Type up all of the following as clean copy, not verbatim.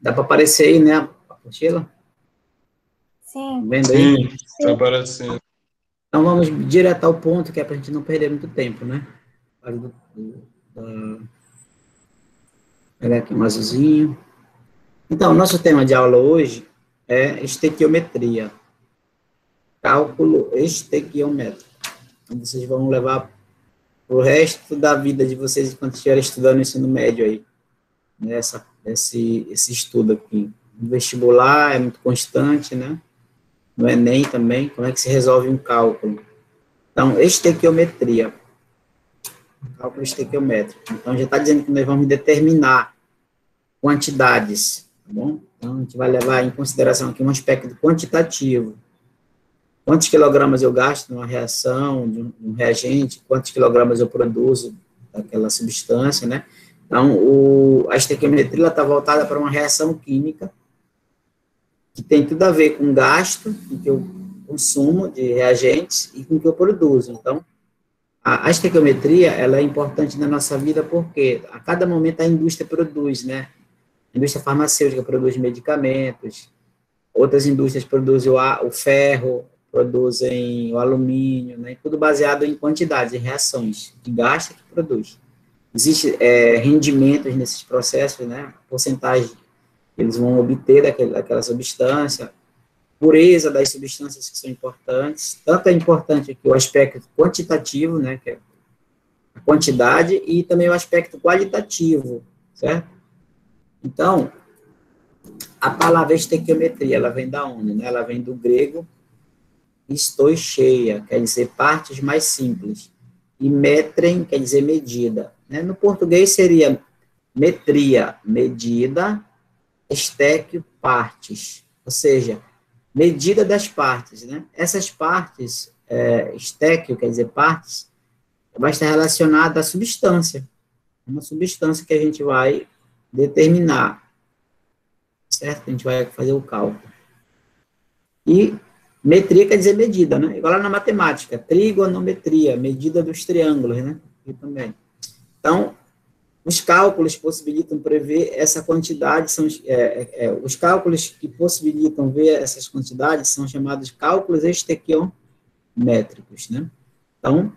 Dá para aparecer aí, né, a apostila? Sim. Vendo aí? Sim, está aparecendo. Então, vamos direto ao ponto, que é para a gente não perder muito tempo, né? Pegar aqui um azulzinho. Então, nosso tema de aula hoje é estequiometria. Cálculo estequiométrico. Então, vocês vão levar o resto da vida de vocês enquanto estiverem estudando o ensino médio aí. Né? Esse estudo aqui. No vestibular é muito constante, né? No Enem também. Como é que se resolve um cálculo? Então, estequiometria. Cálculo estequiométrico. Então, já está dizendo que nós vamos determinar quantidades, tá bom? Então, a gente vai levar em consideração aqui um aspecto quantitativo. Quantos quilogramas eu gasto numa reação, de um reagente, quantos quilogramas eu produzo daquela substância, né? Então, a estequiometria está voltada para uma reação química, que tem tudo a ver com gasto, com o que eu consumo de reagentes e com o que eu produzo. Então, a estequiometria, ela é importante na nossa vida porque a cada momento a indústria produz, né? A indústria farmacêutica produz medicamentos, outras indústrias produzem o ferro, produzem o alumínio, né? Tudo baseado em quantidades, em reações, que gasta e que produz. Existem rendimentos nesses processos, né? Porcentagem que eles vão obter daquela substância, pureza das substâncias que são importantes, tanto é importante aqui o aspecto quantitativo, né, que é a quantidade, e também o aspecto qualitativo, certo? Então, a palavra estequiometria, ela vem da onde? Né? Ela vem do grego stoicheia, quer dizer partes mais simples, e metrem, quer dizer medida. Né? No português seria metria, medida, estéquio, partes, ou seja, medida das partes, né? Essas partes, estéquio, quer dizer partes, vai estar relacionada à substância, uma substância que a gente vai determinar, certo? A gente vai fazer o cálculo. E metria quer dizer medida, né? Igual lá na matemática, trigonometria, medida dos triângulos, né? E também. Então, os cálculos possibilitam prever essa quantidade, os cálculos que possibilitam ver essas quantidades são chamados cálculos estequiométricos, né? Então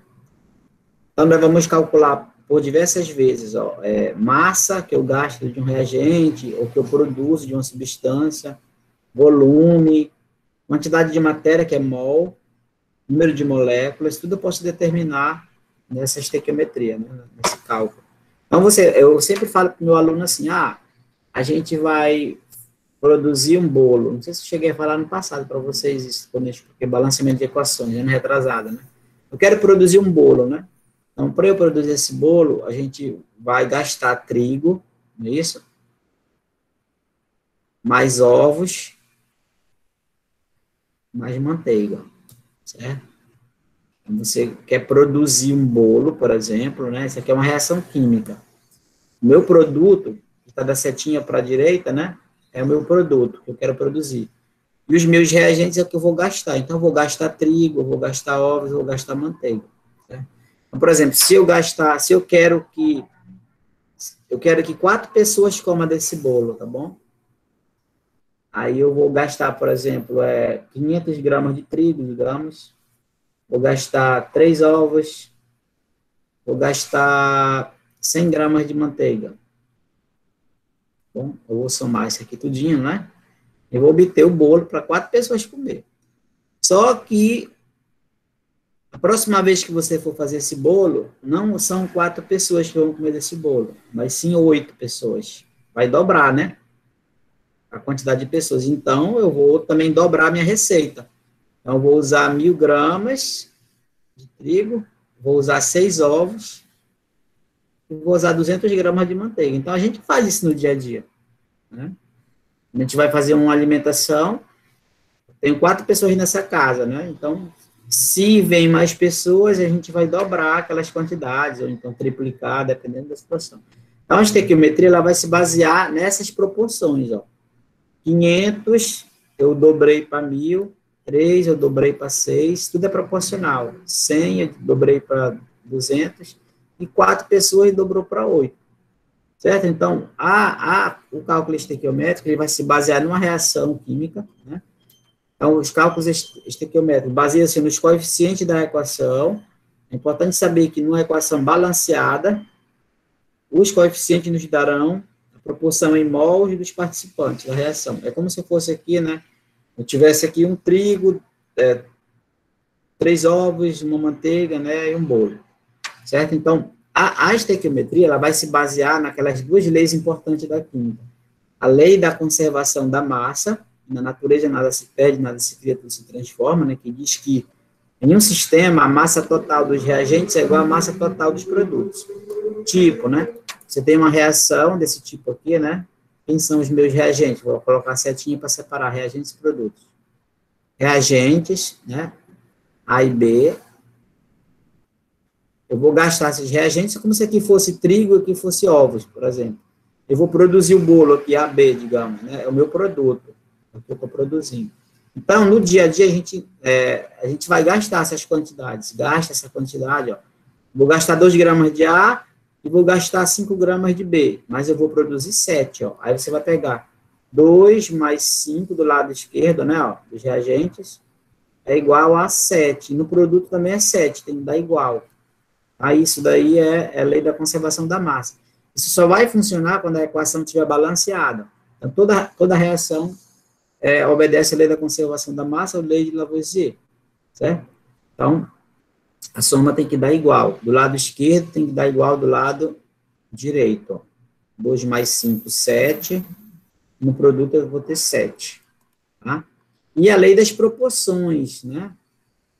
nós vamos calcular por diversas vezes, massa que eu gasto de um reagente, ou que eu produzo de uma substância, volume, quantidade de matéria, que é mol, número de moléculas, tudo eu posso determinar nessa estequiometria, né? Nesse cálculo. Então, eu sempre falo para o meu aluno assim, a gente vai produzir um bolo. Não sei se eu cheguei a falar no passado para vocês isso, porque balanceamento de equações, ano retrasada, né? Eu quero produzir um bolo, né? Então, para eu produzir esse bolo, a gente vai gastar trigo, não é isso? Mais ovos, mais manteiga, certo? Então, você quer produzir um bolo, por exemplo, né? Isso aqui é uma reação química. O meu produto, que está da setinha para a direita, né? É o meu produto que eu quero produzir. E os meus reagentes é o que eu vou gastar. Então, eu vou gastar trigo, eu vou gastar ovos, eu vou gastar manteiga. Certo? Então, por exemplo, se eu quero que 4 pessoas comam desse bolo, tá bom? Aí eu vou gastar, por exemplo, 500 gramas de trigo, digamos. Vou gastar 3 ovos. Vou gastar 100 gramas de manteiga. Bom, eu vou somar isso aqui tudinho, né? Eu vou obter o bolo para 4 pessoas comer. Só que a próxima vez que você for fazer esse bolo, não são 4 pessoas que vão comer desse bolo, mas sim 8 pessoas. Vai dobrar, né? A quantidade de pessoas. Então, eu vou também dobrar a minha receita. Então, eu vou usar 1.000 gramas de trigo, vou usar 6 ovos, e vou usar 200 gramas de manteiga. Então, a gente faz isso no dia a dia, né? A gente vai fazer uma alimentação, tenho 4 pessoas nessa casa, né? Então, se vem mais pessoas, a gente vai dobrar aquelas quantidades, ou então triplicar, dependendo da situação. Então, a estequiometria ela vai se basear nessas proporções, ó. 500, eu dobrei para 1.000, 3, eu dobrei para 6, tudo é proporcional. 100, eu dobrei para 200, e 4 pessoas dobrou para 8. certo? Então, o cálculo estequiométrico ele vai se basear numa reação química, né? Então, os cálculos estequiométricos baseiam-se nos coeficientes da equação. É importante saber que numa equação balanceada, os coeficientes nos darão a proporção em mols dos participantes da reação. É como se fosse aqui, né? Eu tivesse aqui um trigo, 3 ovos, uma manteiga, né? E um bolo, certo? Então, a estequiometria ela vai se basear naquelas duas leis importantes da química. A lei da conservação da massa, na natureza nada se perde, nada se cria, tudo se transforma, né? Que diz que em um sistema, a massa total dos reagentes é igual à massa total dos produtos. Tipo, né? Você tem uma reação desse tipo aqui, né? Quem são os meus reagentes? Vou colocar a setinha para separar reagentes e produtos. Reagentes, né? A e B. Eu vou gastar esses reagentes como se aqui fosse trigo e aqui fosse ovos, por exemplo. Eu vou produzir o bolo aqui, AB, digamos, né? É o meu produto, é o que eu estou produzindo. Então, no dia a dia, a gente vai gastar essas quantidades. Gasta essa quantidade, ó. Vou gastar 2 gramas de A e vou gastar 5 gramas de B, mas eu vou produzir 7, ó. Aí você vai pegar 2 mais 5 do lado esquerdo, né, ó, dos reagentes, é igual a 7. No produto também é 7, tem que dar igual. Aí isso daí é a lei da conservação da massa. Isso só vai funcionar quando a equação estiver balanceada. Então, toda reação obedece à lei da conservação da massa, a lei de Lavoisier, certo? Então, a soma tem que dar igual. Do lado esquerdo tem que dar igual do lado direito. Ó. 2 mais 5, 7. No produto eu vou ter 7. Tá? E a lei das proporções, né?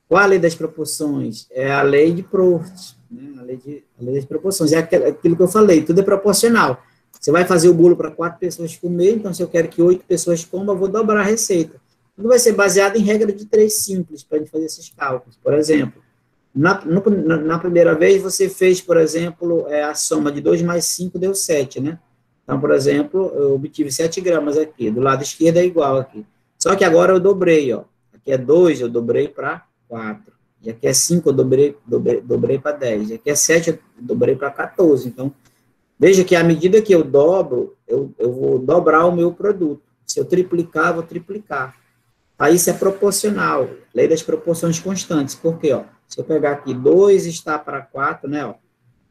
Qual a lei das proporções? É a lei de Proust, né? A lei das proporções. É aquilo que eu falei, tudo é proporcional. Você vai fazer o bolo para 4 pessoas comer, então se eu quero que 8 pessoas comam, eu vou dobrar a receita. Tudo vai ser baseado em regra de 3 simples, para a gente fazer esses cálculos. Por exemplo, na primeira vez, você fez, por exemplo, a soma de 2 mais 5 deu 7, né? Então, por exemplo, eu obtive 7 gramas aqui, do lado esquerdo é igual aqui. Só que agora eu dobrei, ó. Aqui é 2, eu dobrei para 4. E aqui é 5, eu dobrei para 10. E aqui é 7, eu dobrei para 14. Então, veja que à medida que eu dobro, eu vou dobrar o meu produto. Se eu triplicar, eu vou triplicar. Aí isso é proporcional. Lei das proporções constantes. Por quê? Ó? Se eu pegar aqui 2 está para 4, né? Ó,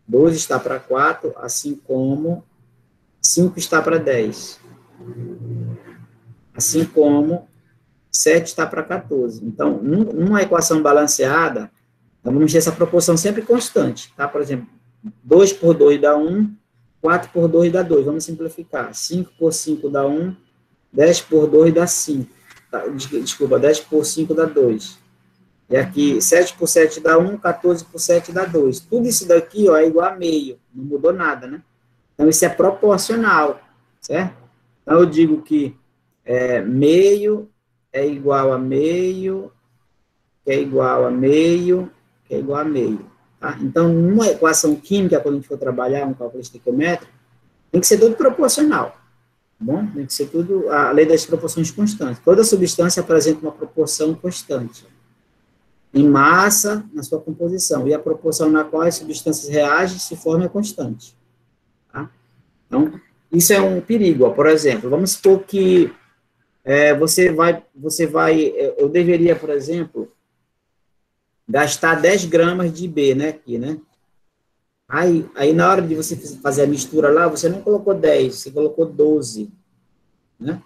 2 está para 4, assim como 5 está para 10. Assim como 7 está para 14. Então, numa equação balanceada, vamos ter essa proporção sempre constante. Tá? Por exemplo, 2 por 2 dá 1, 4 por 2 dá 2. Vamos simplificar. 5 por 5 dá 1, 10 por 2 dá 5. Desculpa, 10 por 5 dá 2. E aqui, 7 por 7 dá 1, 14 por 7 dá 2. Tudo isso daqui ó, é igual a meio. Não mudou nada, né? Então, isso é proporcional, certo? Então, eu digo que meio é igual a meio, que é igual a meio, que é igual a meio. Tá? Então, numa equação química, quando a gente for trabalhar um cálculo estequiométrico, tem que ser tudo proporcional. Tá bom? Tem que ser tudo a lei das proporções constantes. Toda substância apresenta uma proporção constante em massa na sua composição, e a proporção na qual as substâncias reagem se forma é constante. Tá? Então, isso é um perigo. Ó. Por exemplo, vamos supor que eu deveria, por exemplo, gastar 10 gramas de B, né, aqui, né? Aí, na hora de você fazer a mistura lá, você não colocou 10, você colocou 12, né?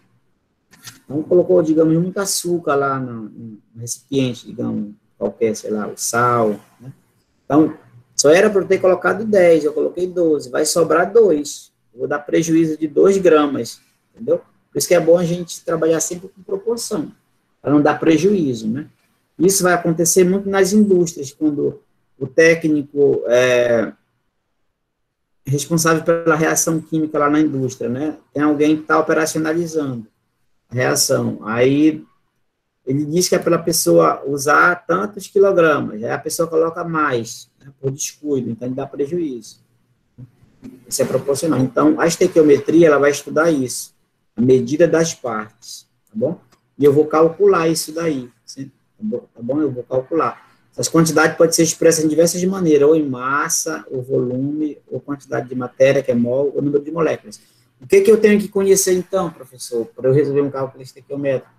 Então, colocou, digamos, muito açúcar lá no recipiente, digamos, qualquer, sei lá, o sal, né? Então, só era para eu ter colocado 10, eu coloquei 12, vai sobrar 2, eu vou dar prejuízo de 2 gramas, entendeu? Por isso que é bom a gente trabalhar sempre com proporção, para não dar prejuízo, né? Isso vai acontecer muito nas indústrias, quando o técnico responsável pela reação química lá na indústria, né? Tem alguém que está operacionalizando a reação. Aí ele diz que é para a pessoa usar tantos quilogramas, aí a pessoa coloca mais, né, por descuido, então ele dá prejuízo. Isso é proporcional. Então, a estequiometria, ela vai estudar isso, a medida das partes, tá bom? E eu vou calcular isso daí, tá bom? Eu vou calcular. Essas quantidades podem ser expressas de diversas maneiras, ou em massa, ou volume, ou quantidade de matéria, que é mol, ou número de moléculas. O que eu tenho que conhecer, então, professor, para eu resolver um cálculo estequiométrico?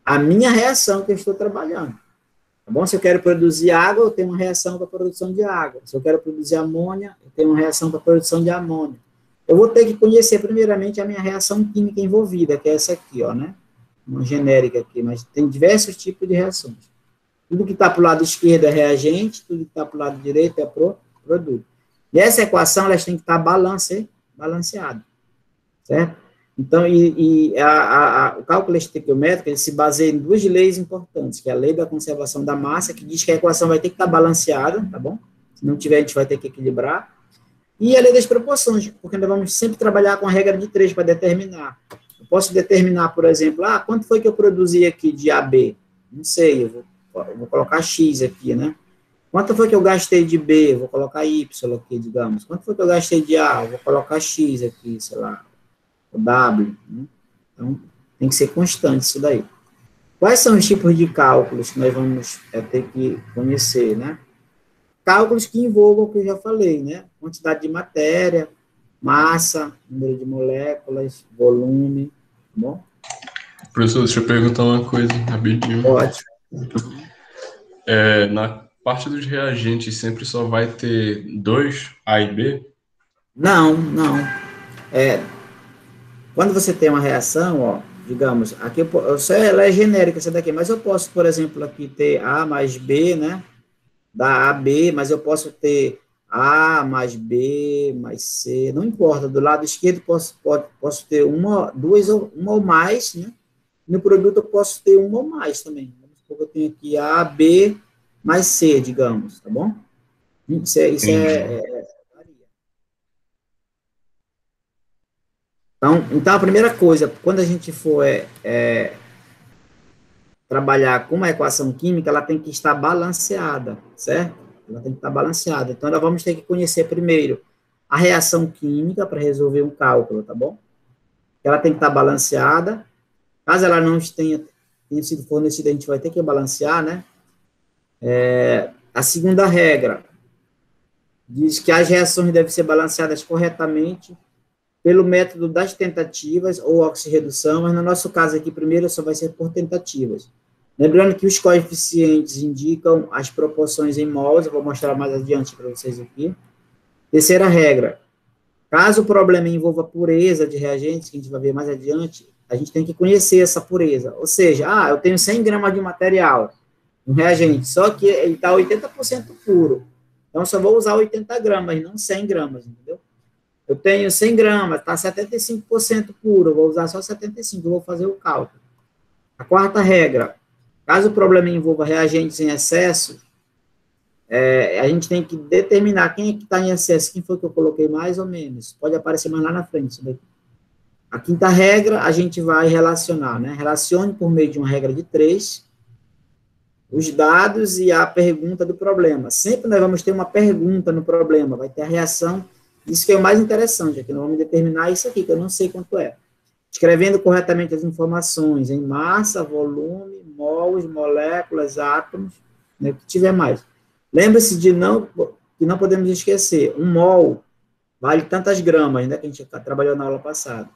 A minha reação que eu estou trabalhando. Tá bom? Se eu quero produzir água, eu tenho uma reação para a produção de água. Se eu quero produzir amônia, eu tenho uma reação para a produção de amônia. Eu vou ter que conhecer, primeiramente, a minha reação química envolvida, que é essa aqui, ó, né? Uma genérica aqui, mas tem diversos tipos de reações. Tudo que está para o lado esquerdo é reagente, tudo que está para o lado direito é produto. E essa equação, elas têm que estar balanceadas, certo? Então, o cálculo estequiométrico, ele se baseia em duas leis importantes, que é a lei da conservação da massa, que diz que a equação vai ter que estar balanceada, tá bom? Se não tiver, a gente vai ter que equilibrar. E a lei das proporções, porque nós vamos sempre trabalhar com a regra de 3 para determinar. Eu posso determinar, por exemplo, quanto foi que eu produzi aqui de AB? Não sei, eu vou colocar X aqui, né? Quanto foi que eu gastei de B? Eu vou colocar Y aqui, digamos. Quanto foi que eu gastei de A? Eu vou colocar X aqui, sei lá, o W. Né? Então, tem que ser constante isso daí. Quais são os tipos de cálculos que nós vamos ter que conhecer, né? Cálculos que envolvam o que eu já falei, né? Quantidade de matéria, massa, número de moléculas, volume, tá bom? Professor, deixa eu perguntar uma coisa rapidinho. Pode. Na parte dos reagentes, sempre só vai ter 2, A e B? Não. Quando você tem uma reação, ó, digamos, aqui ela é genérica essa daqui, mas eu posso, por exemplo, aqui ter A mais B, né? Da AB, mas eu posso ter A mais B mais C, não importa, do lado esquerdo posso ter uma ou mais, né? No produto eu posso ter uma ou mais também. Vamos supor que eu tenho aqui A, B mais C, digamos, tá bom? Isso varia. Então, a primeira coisa, quando a gente for trabalhar com uma equação química, ela tem que estar balanceada, certo? Ela tem que estar balanceada. Então, nós vamos ter que conhecer primeiro a reação química para resolver um cálculo, tá bom? Ela tem que estar balanceada. Caso ela não tenha sido fornecida, a gente vai ter que balancear, né? A segunda regra diz que as reações devem ser balanceadas corretamente pelo método das tentativas ou oxirredução, mas no nosso caso aqui, primeiro, só vai ser por tentativas. Lembrando que os coeficientes indicam as proporções em mols, eu vou mostrar mais adiante para vocês aqui. Terceira regra, caso o problema envolva pureza de reagentes, que a gente vai ver mais adiante, a gente tem que conhecer essa pureza. Ou seja, eu tenho 100 gramas de material, um reagente, só que ele está 80% puro. Então, eu só vou usar 80 gramas, não 100 gramas, entendeu? Eu tenho 100 gramas, está 75% puro, eu vou usar só 75, eu vou fazer o cálculo. A quarta regra, caso o problema envolva reagentes em excesso, a gente tem que determinar quem é que está em excesso, quem foi que eu coloquei mais ou menos. Pode aparecer mais lá na frente isso daqui. A quinta regra, a gente vai relacionar, né? Relacione por meio de uma regra de 3, os dados e a pergunta do problema. Sempre nós vamos ter uma pergunta no problema, vai ter a reação. Isso que é o mais interessante, aqui nós vamos determinar isso aqui, que eu não sei quanto é. Escrevendo corretamente as informações em massa, volume, mols, moléculas, átomos, né, o que tiver mais. Lembre-se que não podemos esquecer, um mol vale tantas gramas, né, que a gente trabalhou na aula passada.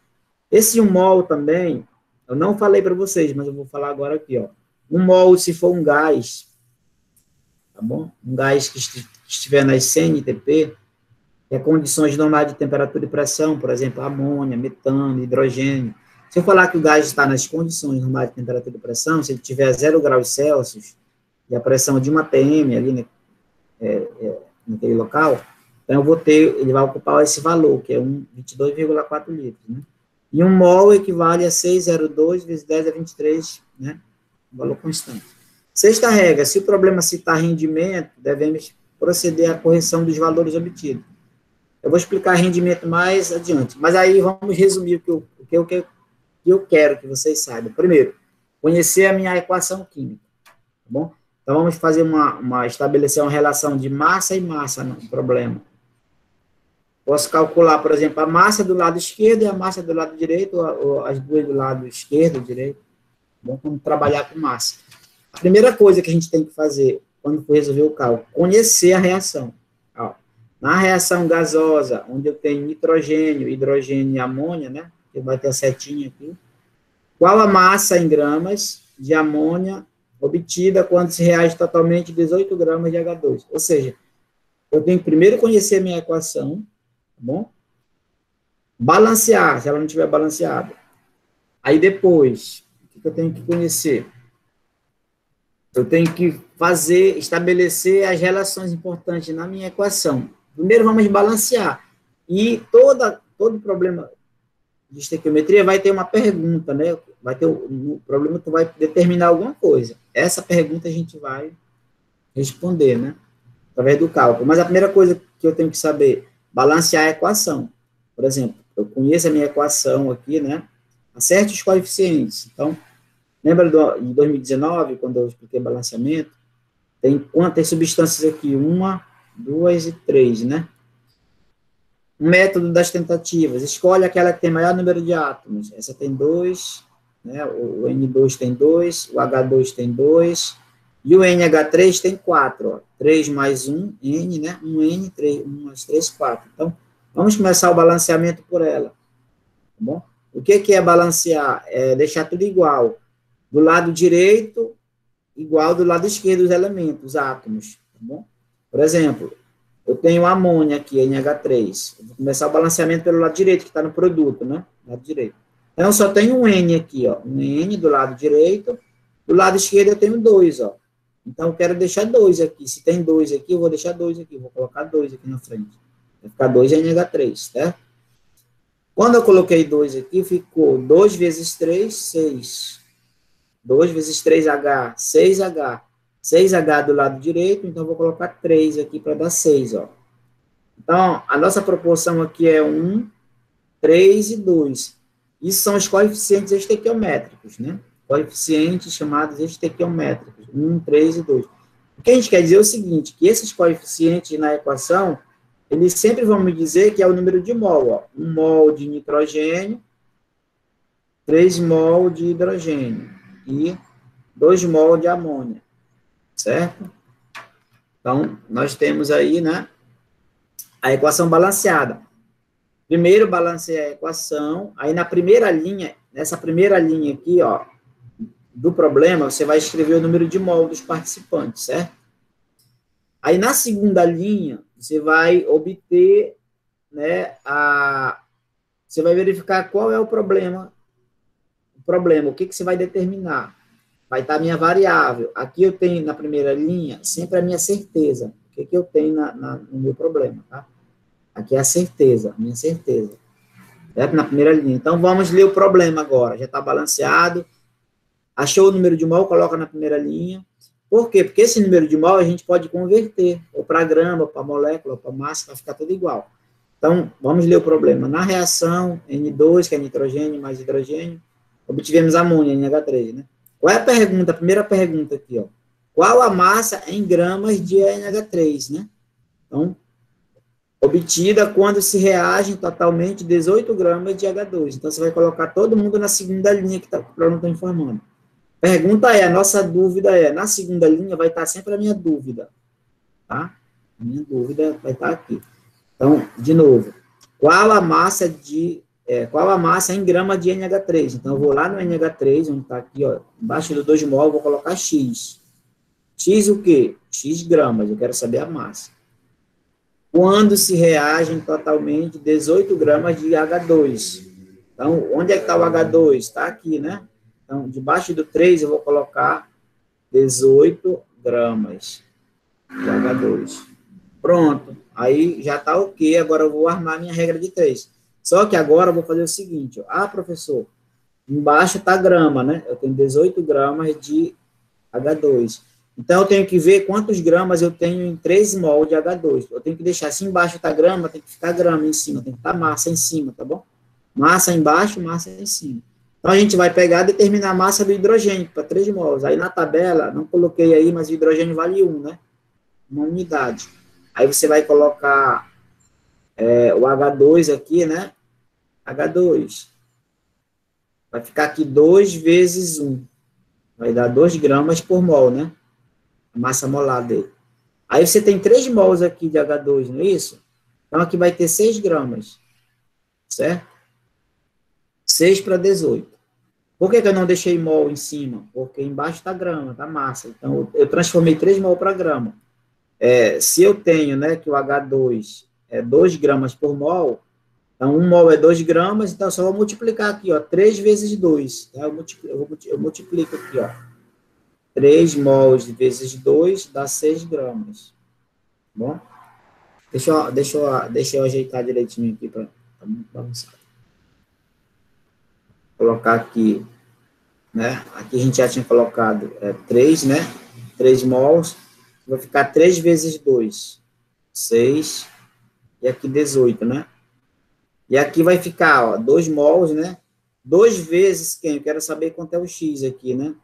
Esse 1 mol também, eu não falei para vocês, mas eu vou falar agora aqui, ó. 1 mol, se for um gás, tá bom? Um gás que estiver nas CNTP, condições normais de temperatura e pressão, por exemplo, amônia, metano, hidrogênio. Se eu falar que o gás está nas condições normais de temperatura e pressão, se ele tiver 0 graus Celsius, e a pressão de 1 atm ali, né, naquele local, então ele vai ocupar esse valor, que é 22,4 litros, né? E 1 mol equivale a 6,02 vezes 10 a 23, né? Um valor constante. Sexta regra, se o problema citar rendimento, devemos proceder à correção dos valores obtidos. Eu vou explicar rendimento mais adiante, mas aí vamos resumir o que eu quero que vocês saibam. Primeiro, conhecer a minha equação química, tá bom? Então, vamos fazer estabelecer uma relação de massa e massa no problema. Posso calcular, por exemplo, a massa do lado esquerdo e a massa do lado direito, ou as duas do lado esquerdo e direito. Tá bom? Vamos trabalhar com massa. A primeira coisa que a gente tem que fazer, quando for resolver o cálculo? Conhecer a reação. Ó, na reação gasosa, onde eu tenho nitrogênio, hidrogênio e amônia, né? Que vai ter a setinha aqui. Qual a massa em gramas de amônia obtida quando se reage totalmente 18 gramas de H2? Ou seja, eu tenho que primeiro conhecer a minha equação, tá bom? Balancear, se ela não estiver balanceada. Aí depois, o que eu tenho que conhecer? Eu tenho que estabelecer as relações importantes na minha equação. Primeiro vamos balancear. E todo problema de estequiometria vai ter uma pergunta, né? Vai ter um problema que vai determinar alguma coisa. Essa pergunta a gente vai responder, né? Através do cálculo. Mas a primeira coisa que eu tenho que saber, balancear a equação. Por exemplo, eu conheço a minha equação aqui, né? Acerte os coeficientes. Então, lembra de 2019, quando eu expliquei balanceamento? Tem quantas substâncias aqui? 1, 2 e 3, né? O método das tentativas. Escolhe aquela que tem maior número de átomos. Essa tem 2, né? O N2 tem 2, o H2 tem 2, e o NH3 tem 4. Ó. 3 mais 1, N, né? 1 N, 3, 1 mais 3, 4. Então, vamos começar o balanceamento por ela. Tá bom? O que é balancear? É deixar tudo igual. Do lado direito, igual do lado esquerdo os elementos, os átomos. Tá bom? Por exemplo, eu tenho amônia aqui, NH3. Eu vou começar o balanceamento pelo lado direito, que está no produto, né? Lado direito. Então, eu só tenho um N aqui, ó. Um N do lado direito. Do lado esquerdo, eu tenho 2, ó. Então, eu quero deixar 2 aqui. Se tem 2 aqui, eu vou deixar 2 aqui. Vou colocar 2 aqui na frente. Vai ficar 2 NH3, certo? Quando eu coloquei 2 aqui, ficou 2 vezes 3, 6. 2 vezes 3H, 6H. 6H do lado direito, então eu vou colocar 3 aqui para dar 6, ó. Então, a nossa proporção aqui é 1, 3 e 2. Isso são os coeficientes estequiométricos, né? Coeficientes chamados estequiométricos, 1, 3 e 2. O que a gente quer dizer é o seguinte, que esses coeficientes na equação, eles sempre vão me dizer que é o número de mol, ó. 1 mol de nitrogênio, 3 mol de hidrogênio e 2 mol de amônia, certo? Então, nós temos aí, né, a equação balanceada. Primeiro, balanceia a equação, aí na primeira linha, nessa primeira linha aqui, ó, do problema, você vai escrever o número de mol dos participantes, certo? Aí na segunda linha, você vai obter, né, você vai verificar qual é o problema, o que você vai determinar. Vai estar a minha variável. Aqui eu tenho, na primeira linha, sempre a minha certeza. O que eu tenho no meu problema, tá? Aqui é a certeza, a minha certeza. Certo? Na primeira linha. Então, vamos ler o problema agora. Já está balanceado. Achou o número de mol, coloca na primeira linha. Por quê? Porque esse número de mol a gente pode converter, ou para grama, ou para molécula, ou para massa, vai ficar tudo igual. Então, vamos ler o problema. Na reação, N2, que é nitrogênio mais hidrogênio, obtivemos amônia, NH3, né? Qual é a pergunta? A primeira pergunta aqui, ó. Qual a massa em gramas de NH3, né? Então, obtida quando se reagem totalmente 18 gramas de H2. Então, você vai colocar todo mundo na segunda linha que o problema está informando. Pergunta é, a nossa dúvida é, na segunda linha vai estar sempre a minha dúvida, tá? A minha dúvida vai estar aqui. Então, de novo, qual a massa em grama de NH3? Então, eu vou lá no NH3, onde está aqui, ó, embaixo do 2 mol, eu vou colocar X. X o quê? X gramas, eu quero saber a massa. Quando se reagem totalmente 18 gramas de H2. Então, onde é que está o H2? Está aqui, né? Então, debaixo do 3, eu vou colocar 18 gramas de H2. Pronto. Aí já está ok. Agora eu vou armar minha regra de 3. Só que agora eu vou fazer o seguinte. Ó. Ah, professor, embaixo está grama, né? Eu tenho 18 gramas de H2. Então, eu tenho que ver quantos gramas eu tenho em 3 mol de H2. Eu tenho que deixar, se embaixo está grama, tem que ficar grama em cima, tem que estar massa em cima, tá bom? Massa embaixo, massa em cima. Então, a gente vai pegar e determinar a massa do hidrogênio, para 3 mols. Aí, na tabela, não coloquei aí, mas o hidrogênio vale 1, né? Uma unidade. Aí, você vai colocar o H2 aqui, né? H2. Vai ficar aqui 2 vezes 1. Vai dar 2 gramas por mol, né? a massa molar dele. Aí você tem 3 mols aqui de H2, não é isso? Então, aqui vai ter 6 gramas, certo? 6 para 18. Por que eu não deixei mol em cima? Porque embaixo está grama, está massa. Então, eu transformei 3 mol para grama. Se eu tenho, né, que o H2 é 2 gramas por mol, então 1 mol é 2 gramas, então eu só vou multiplicar aqui, ó, 3 vezes 2. Tá? Eu multiplico aqui, ó. 3 mols vezes 2 dá 6 gramas. Bom? Deixa eu ajeitar direitinho aqui para muito bagunçado. Colocar aqui, né? Aqui a gente já tinha colocado 3, né? 3 mols. Vai ficar 3 vezes 2, 6. E aqui 18, né? E aqui vai ficar, ó, 2 mols, né? 2 vezes quem? Eu quero saber quanto é o X aqui, né?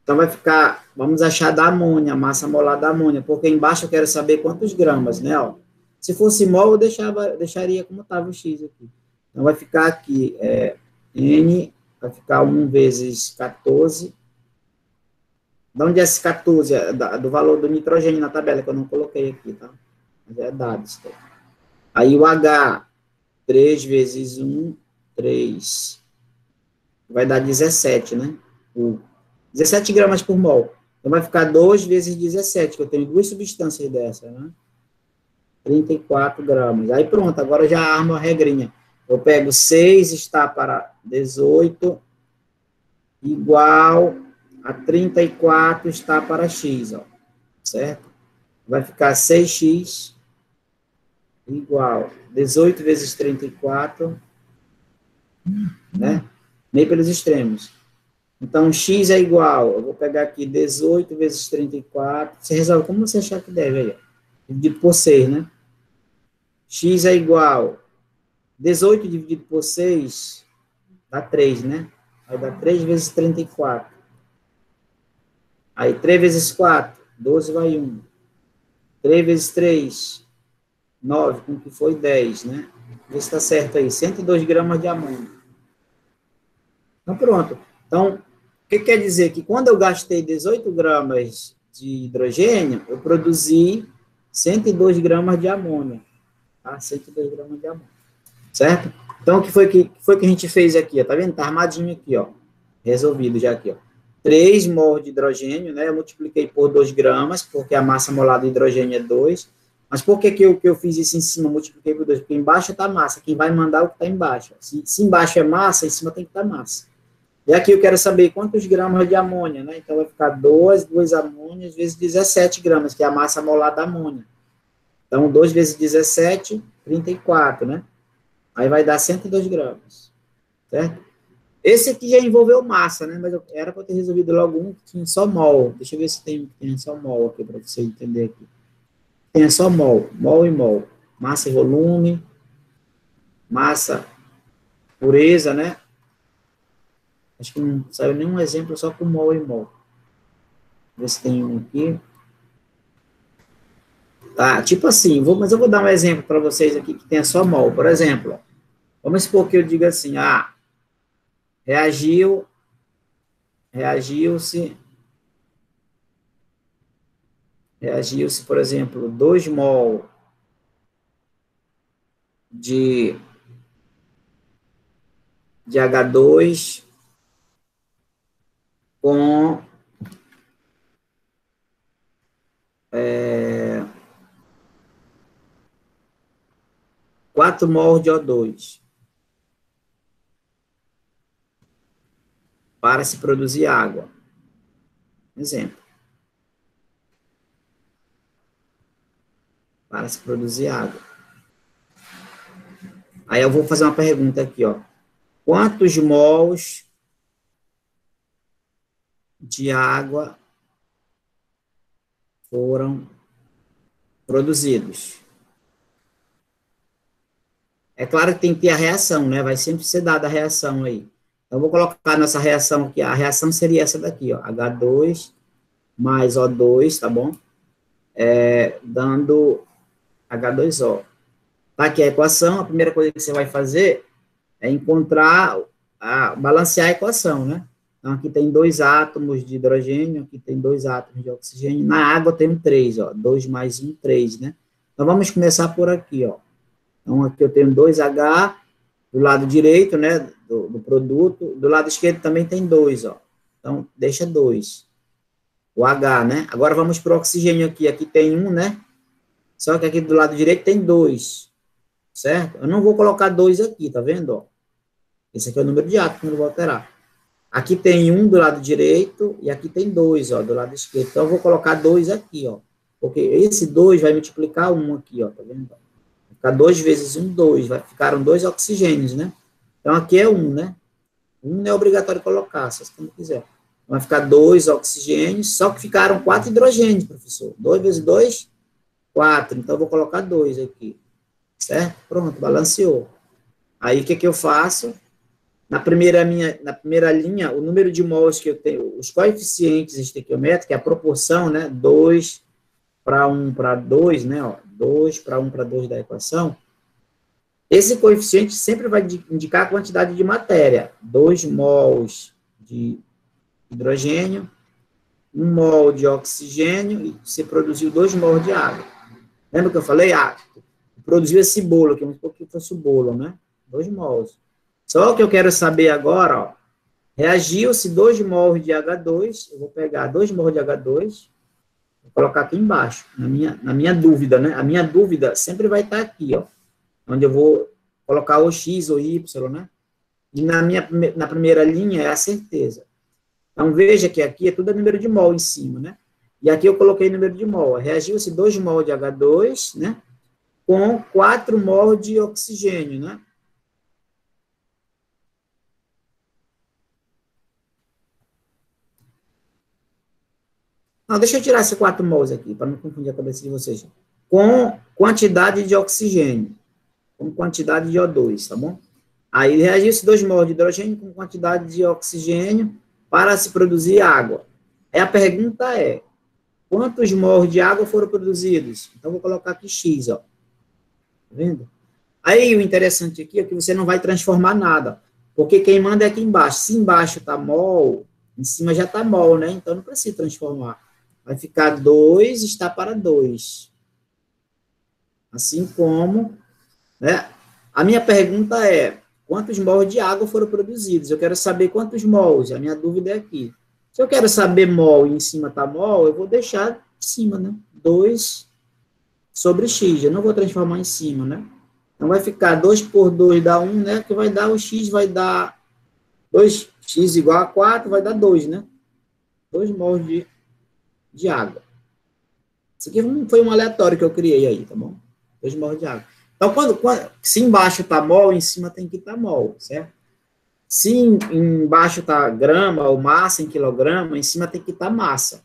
Então vai ficar, vamos achar da amônia, a massa molar da amônia, porque embaixo eu quero saber quantos gramas, né? Ó. Se fosse mol, eu deixaria como estava o X aqui. Então vai ficar aqui, N, vai ficar 1 vezes 14. De onde é esse 14? Do valor do nitrogênio na tabela, que eu não coloquei aqui, tá? Mas é dado isso daí. Aí o H, 3 vezes 1, 3. Vai dar 17, né? 17 gramas por mol. Então, vai ficar 2 vezes 17, que eu tenho 2 substâncias dessa, né? 34 gramas. Aí, pronto, agora eu já armo a regrinha. Eu pego 6 está para 18, igual a 34 está para x, ó. Certo? Vai ficar 6x igual 18 vezes 34, né? Meio pelos extremos. Então, x é igual, eu vou pegar aqui 18 vezes 34, você resolve como você achar que deve aí, ó. Dividido por 6, né? X é igual, 18 dividido por 6, dá 3, né? Vai dar 3 vezes 34. Aí, 3 vezes 4, 12 vai 1. 3 vezes 3, 9, com que foi 10, né? Vê se está certo aí, 102 gramas de amônia. Então, pronto. Então, o que quer dizer? Que quando eu gastei 18 gramas de hidrogênio, eu produzi 102 gramas de amônia. Tá? 102 gramas de amônia. Certo? Então, o que foi que a gente fez aqui? Ó? Tá vendo? Tá armadinho aqui, ó. Resolvido já aqui, ó. 3 mol de hidrogênio, né? Eu multipliquei por 2 gramas, porque a massa molar do hidrogênio é 2. Mas por que eu fiz isso em cima, multipliquei por 2? Porque embaixo está massa. Quem vai mandar é o que está embaixo. Se embaixo é massa, em cima tem que estar massa. E aqui eu quero saber quantos gramas de amônia, né? Então, vai ficar 2 amônias vezes 17 gramas, que é a massa molar da amônia. Então, 2 vezes 17, 34, né? Aí vai dar 102 gramas, certo? Esse aqui já envolveu massa, né? Mas era para ter resolvido logo um que tinha só mol. Deixa eu ver se tem só mol aqui, para você entender aqui. Tem só mol e mol. Massa e volume, massa, pureza, né? Acho que não saiu nenhum exemplo só com mol e mol. Ver se tem um aqui. Tá, tipo assim, mas eu vou dar um exemplo para vocês aqui que tenha só mol. Por exemplo, vamos supor que eu diga assim, reagiu-se, por exemplo, 2 mol de H2 com 4 mol de O2 para se produzir água. Exemplo. Para se produzir água. Aí eu vou fazer uma pergunta aqui, ó. Quantos mols de água foram produzidos? É claro que tem que ter a reação, né? Vai sempre ser dada a reação aí. Então, eu vou colocar nossa reação aqui. A reação seria essa daqui, ó. H2 mais O2, tá bom? Dando H2O. Tá aqui a equação. A primeira coisa que você vai fazer é encontrar, balancear a equação, né? Então, aqui tem 2 átomos de hidrogênio, aqui tem 2 átomos de oxigênio. Na água tem 3, ó. 2 mais 1, 3, né? Então, vamos começar por aqui, ó. Então, aqui eu tenho 2H do lado direito, né, do produto. Do lado esquerdo também tem 2, ó. Então, deixa 2. O H, né? Agora, vamos para o oxigênio aqui. Aqui tem 1, né? Só que aqui do lado direito tem 2, certo? Eu não vou colocar 2 aqui, tá vendo, ó? Esse aqui é o número de átomos que eu não vou alterar. Aqui tem 1 do lado direito e aqui tem 2, ó, do lado esquerdo. Então, eu vou colocar 2 aqui, ó. Porque esse 2 vai multiplicar 1 aqui, ó, tá vendo? Vai ficar 2 vezes 1, 2. Ficaram 2 oxigênios, né? Então, aqui é 1, né? 1 não é obrigatório colocar, se você não quiser. Vai ficar 2 oxigênios, só que ficaram 4 hidrogênios, professor. 2 vezes 2, 4. Então, eu vou colocar 2 aqui. Certo? Pronto, balanceou. Aí, o que eu faço? Na primeira linha, o número de mols que eu tenho, os coeficientes estequiométricos, que é a proporção, né? 2 para 1 para 2, né? Ó, 2 para 1 para 2 da equação. Esse coeficiente sempre vai indicar a quantidade de matéria. 2 mols de hidrogênio, 1 mol de oxigênio, e você produziu 2 mols de água. Lembra que eu falei? Produziu esse bolo aqui, um pouquinho fosse o bolo, né? 2 mols. Só que eu quero saber agora, ó, reagiu-se 2 mols de H2, eu vou pegar 2 mols de H2, vou colocar aqui embaixo, na minha dúvida, né? A minha dúvida sempre vai estar aqui, ó, onde eu vou colocar o X ou Y, né? E na primeira linha é a certeza. Então, veja que aqui é tudo número de mol em cima, né? E aqui eu coloquei número de mol. Reagiu-se 2 mol de H2, né? Com 4 mol de oxigênio, né? Não, deixa eu tirar esses 4 mols aqui, para não confundir a cabeça de vocês. Com quantidade de oxigênio, com quantidade de O2, tá bom? Aí reagiu-se 2 mols de hidrogênio com quantidade de oxigênio para se produzir água. Aí a pergunta é, quantos mols de água foram produzidos? Então, vou colocar aqui X, ó. Tá vendo? Aí, o interessante aqui é que você não vai transformar nada, porque quem manda é aqui embaixo. Se embaixo está mol, em cima já está mol, né? Então, não precisa transformar. Vai ficar 2 está para 2. Assim como, né? A minha pergunta é, quantos mols de água foram produzidos? Eu quero saber quantos mols, a minha dúvida é aqui. Se eu quero saber mol e em cima está mol, eu vou deixar em cima, né? 2 sobre X, eu não vou transformar em cima, né? Então, vai ficar 2 por 2 dá 1, né? Que vai dar o X, vai dar 2x igual a 4, vai dar 2, né? 2 mols de água. Isso aqui foi um aleatório que eu criei aí, tá bom? 2 mols de água. Então, se embaixo está mol, em cima tem que estar mol, certo? Se embaixo está grama ou massa em quilograma, em cima tem que estar massa, tá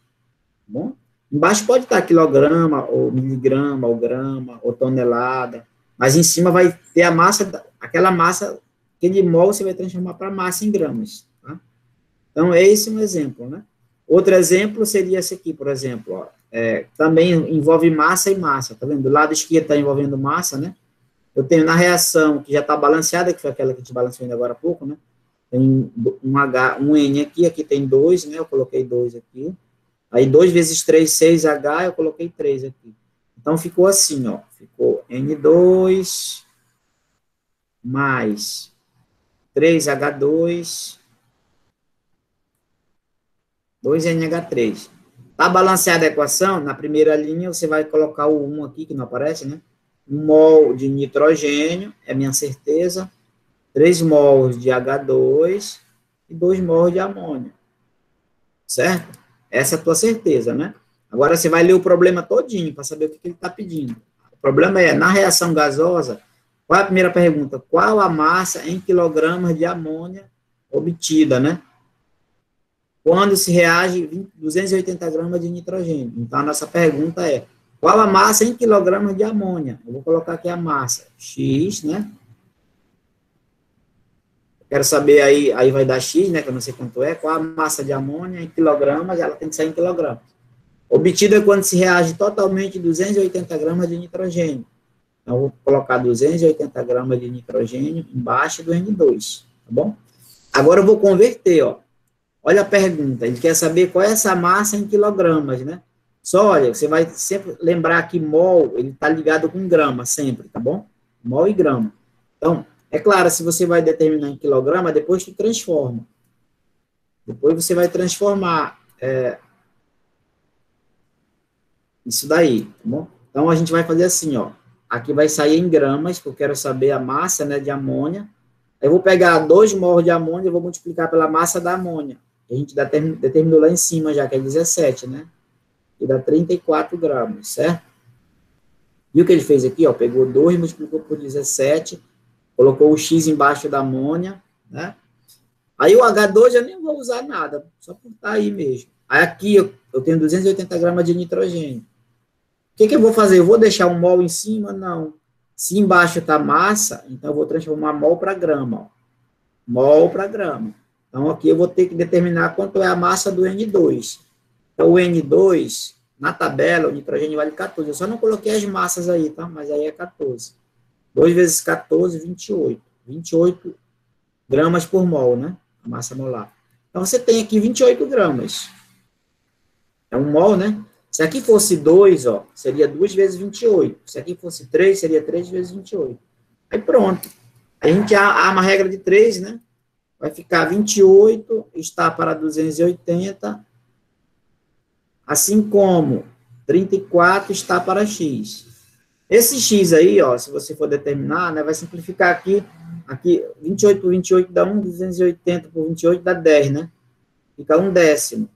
bom? Embaixo pode estar quilograma, ou miligrama, ou grama, ou tonelada, mas em cima vai ter a massa, aquela massa, aquele mol você vai transformar para massa em gramas, tá? Então, esse é um exemplo, né? Outro exemplo seria esse aqui, por exemplo, ó, também envolve massa e massa, tá vendo? Do lado esquerdo está envolvendo massa, né? Eu tenho na reação, que já está balanceada, que foi aquela que a gente balanceou ainda agora há pouco, né? Tem um N aqui tem 2, né? Eu coloquei 2 aqui. Aí 2 vezes 3, 6H, eu coloquei 3 aqui. Então, ficou assim, ó. Ficou N2 mais 3H2, 2NH3. Está balanceada a equação? Na primeira linha, você vai colocar o 1 aqui, que não aparece, né? 1 mol de nitrogênio, é minha certeza. 3 mols de H2 e 2 mols de amônio. Certo? Essa é a tua certeza, né? Agora você vai ler o problema todinho para saber o que ele está pedindo. O problema é, na reação gasosa, qual é a primeira pergunta? Qual a massa em quilogramas de amônia obtida, né? Quando se reage 280 gramas de nitrogênio. Então, a nossa pergunta é, qual a massa em quilogramas de amônia? Eu vou colocar aqui a massa, X, né? Quero saber aí vai dar X, né, que eu não sei quanto é, qual a massa de amônia em quilogramas, ela tem que sair em quilogramas. Obtida quando se reage totalmente 280 gramas de nitrogênio. Então, eu vou colocar 280 gramas de nitrogênio embaixo do N2, tá bom? Agora eu vou converter, ó. Olha a pergunta, ele quer saber qual é essa massa em quilogramas, né? Só olha, você vai sempre lembrar que mol, ele está ligado com grama, sempre, tá bom? Mol e grama. Então, é claro, se você vai determinar em quilograma, depois tu transforma. Depois você vai transformar isso daí, tá bom? Então, a gente vai fazer assim, ó. Aqui vai sair em gramas, porque eu quero saber a massa, né, de amônia. Eu vou pegar 2 mol de amônia e vou multiplicar pela massa da amônia. A gente determinou lá em cima já, que é 17, né? E dá 34 gramas, certo? E o que ele fez aqui, ó? Pegou 2, multiplicou por 17, colocou o X embaixo da amônia, né? Aí o H2 eu nem vou usar nada, só por estar aí mesmo. Aí aqui eu tenho 280 gramas de nitrogênio. O que eu vou fazer? Eu vou deixar um mol em cima? Não. Se embaixo está massa, então eu vou transformar mol para grama. Ó. Mol para grama. Então aqui eu vou ter que determinar quanto é a massa do N2. Então o N2, na tabela, o nitrogênio vale 14. Eu só não coloquei as massas aí, tá? Mas aí é 14. 2 vezes 14, 28. 28 gramas por mol, né? A massa molar. Então você tem aqui 28 gramas. É um mol, né? Se aqui fosse 2, ó, seria 2 vezes 28. Se aqui fosse 3, seria 3 vezes 28. Aí pronto. Aí a gente arma a regra de 3, né? Vai ficar 28, está para 280, assim como 34 está para x. Esse x aí, ó, se você for determinar, né, vai simplificar aqui 28 por 28 dá 1, 280 por 28 dá 10, né? Fica 1/10.